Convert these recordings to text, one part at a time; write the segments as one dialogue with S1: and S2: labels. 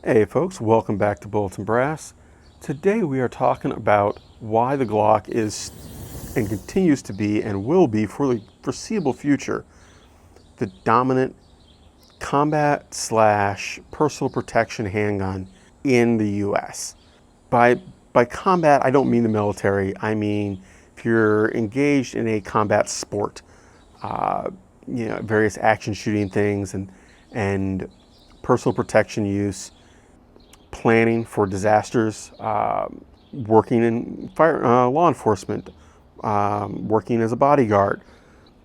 S1: Hey folks, welcome back to Bullets and Brass. Today we are talking about why the Glock is and continues to be and will be for the foreseeable future the dominant combat slash personal protection handgun in the US. By combat, I don't mean the military. I mean if you're engaged in a combat sport, uh, various action shooting things and personal protection use, planning for disasters, working in fire, law enforcement, working as a bodyguard,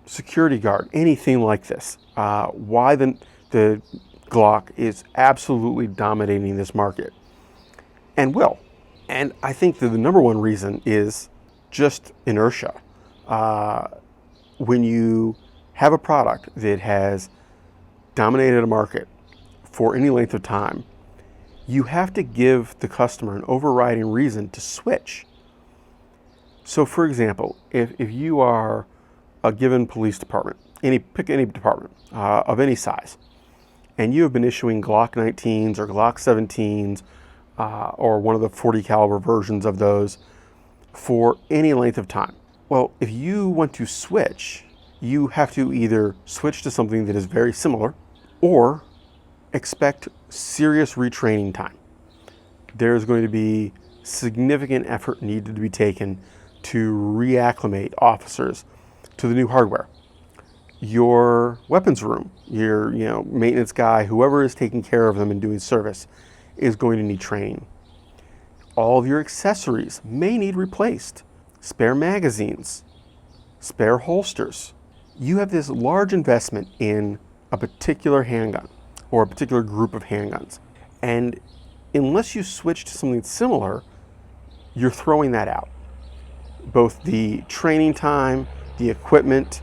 S1: security guard, anything like this. Why the Glock is absolutely dominating this market and will. And I think that the number one reason is just inertia. When you have a product that has dominated a market for any length of time, you have to give the customer an overriding reason to switch. So for example, if you are a given police department, pick any department of any size, and you have been issuing Glock 19s or Glock 17s or one of the 40 caliber versions of those for any length of time. Well, if you want to switch, you have to either switch to something that is very similar or expect serious retraining time. There's going to be significant effort needed to be taken to reacclimate officers to the new hardware. Your weapons room, your maintenance guy, whoever is taking care of them and doing service, is going to need training. All of your accessories may need replaced. Spare magazines, spare holsters. You have this large investment in a particular handgun or a particular group of handguns. And unless you switch to something similar, you're throwing that out. Both the training time, the equipment,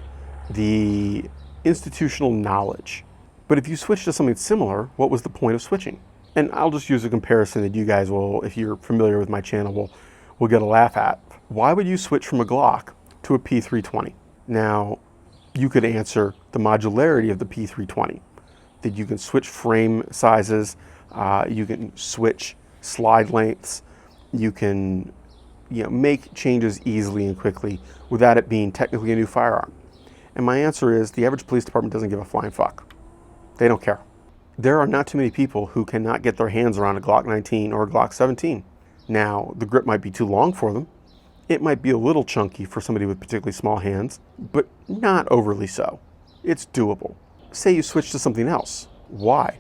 S1: the institutional knowledge. But if you switch to something similar, what was the point of switching? And I'll just use a comparison that you guys will, if you're familiar with my channel, will get a laugh at. Why would you switch from a Glock to a P320? Now, you could answer the modularity of the P320. That you can switch frame sizes, you can switch slide lengths, you can make changes easily and quickly without it being technically a new firearm. And my answer is the average police department doesn't give a flying fuck. They don't care. There are not too many people who cannot get their hands around a Glock 19 or a Glock 17. Now, the grip might be too long for them. It might be a little chunky for somebody with particularly small hands, but not overly so. It's doable. Say you switch to something else. Why?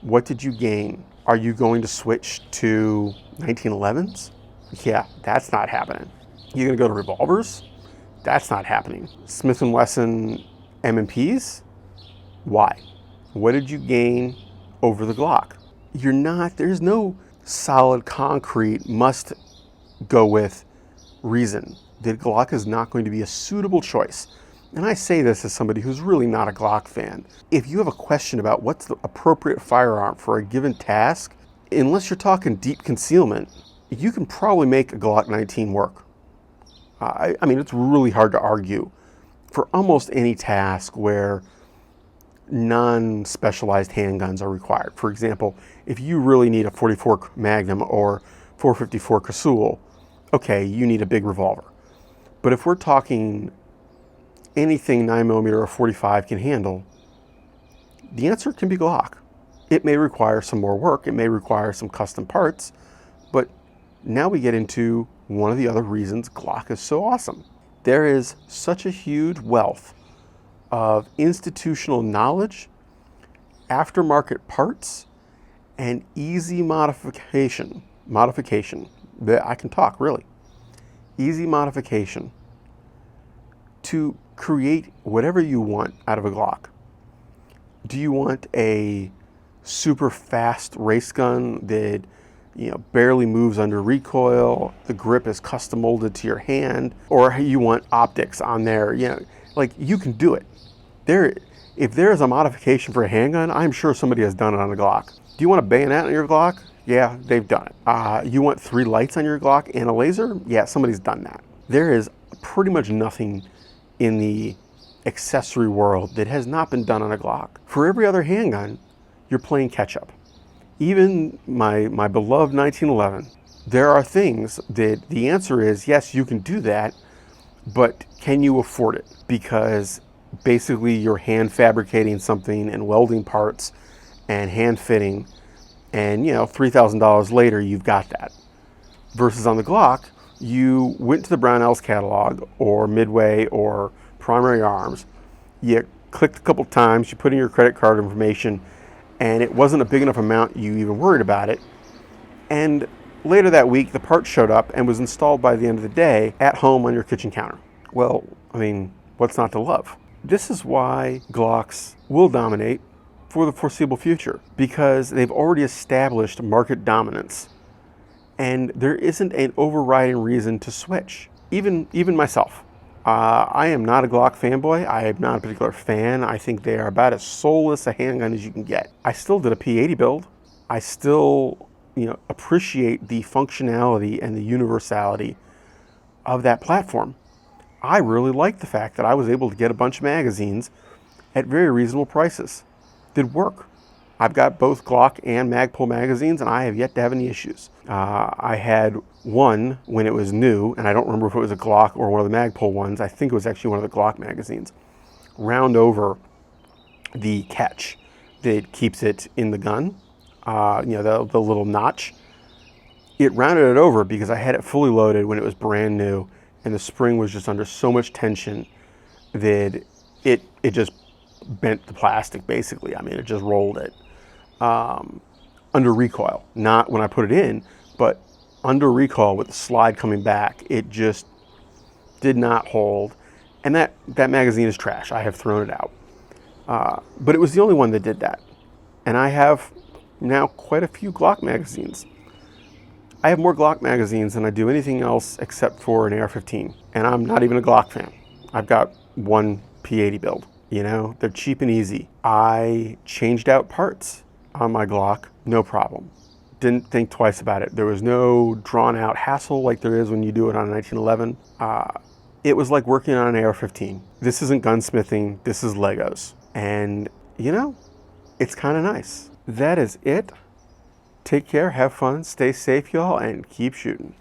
S1: What did you gain? Are you going to switch to 1911s? Yeah, that's not happening. You're going to go to revolvers? That's not happening. Smith & Wesson M&Ps? Why? What did you gain over the Glock? There's no solid concrete must go with reason. The Glock is not going to be a suitable choice. And I say this as somebody who's really not a Glock fan. If you have a question about what's the appropriate firearm for a given task, unless you're talking deep concealment, you can probably make a Glock 19 work. I mean, it's really hard to argue for almost any task where non-specialized handguns are required. For example, if you really need a 44 Magnum or 454 Casull, okay, you need a big revolver. But if we're talking anything 9mm or 45 can handle, the answer can be Glock. It may require some more work, it may require some custom parts, but now we get into one of the other reasons Glock is so awesome. There is such a huge wealth of institutional knowledge, aftermarket parts, and easy modification, that I can talk really, easy modification to create whatever you want out of a Glock. Do you want a super fast race gun that barely moves under recoil, the grip is custom molded to your hand, or you want optics on there? Like, you can do it. If there is a modification for a handgun, I'm sure somebody has done it on a Glock. Do you want a bayonet on your Glock? Yeah, they've done it. You want 3 lights on your Glock and a laser? Yeah, somebody's done that. There is pretty much nothing in the accessory world that has not been done on a Glock. For every other handgun, you're playing catch up. Even my beloved 1911, there are things that the answer is yes, you can do that, but can you afford it? Because basically you're hand fabricating something and welding parts and hand fitting, and $3,000 later you've got that. Versus on the Glock, you went to the Brownells catalog or Midway or Primary Arms, you clicked a couple times, you put in your credit card information, and it wasn't a big enough amount you even worried about it. And later that week, the part showed up and was installed by the end of the day at home on your kitchen counter. Well, I mean, what's not to love? This is why Glocks will dominate for the foreseeable future, because they've already established market dominance and there isn't an overriding reason to switch. Even myself. I am not a Glock fanboy. I am not a particular fan. I think they are about as soulless a handgun as you can get. I still did a P80 build. I still appreciate the functionality and the universality of that platform. I really like the fact that I was able to get a bunch of magazines at very reasonable prices that work. I've got both Glock and Magpul magazines, and I have yet to have any issues. I had one when it was new, and I don't remember if it was a Glock or one of the Magpul ones. I think it was actually one of the Glock magazines. Round over the catch that keeps it in the gun, the little notch. It rounded it over because I had it fully loaded when it was brand new, and the spring was just under so much tension that it just bent the plastic, basically. I mean, it just rolled it. Under recoil, not when I put it in, but under recoil with the slide coming back, it just did not hold. And that magazine is trash. I have thrown it out. But it was the only one that did that. And I have now quite a few Glock magazines. I have more Glock magazines than I do anything else except for an AR-15. And I'm not even a Glock fan. I've got one P80 build. They're cheap and easy. I changed out parts on my Glock, no problem. Didn't think twice about it. There was no drawn out hassle like there is when you do it on a 1911. It was like working on an AR-15. This isn't gunsmithing, this is Legos. And, it's kind of nice. That is it. Take care, have fun, stay safe, y'all, and keep shooting.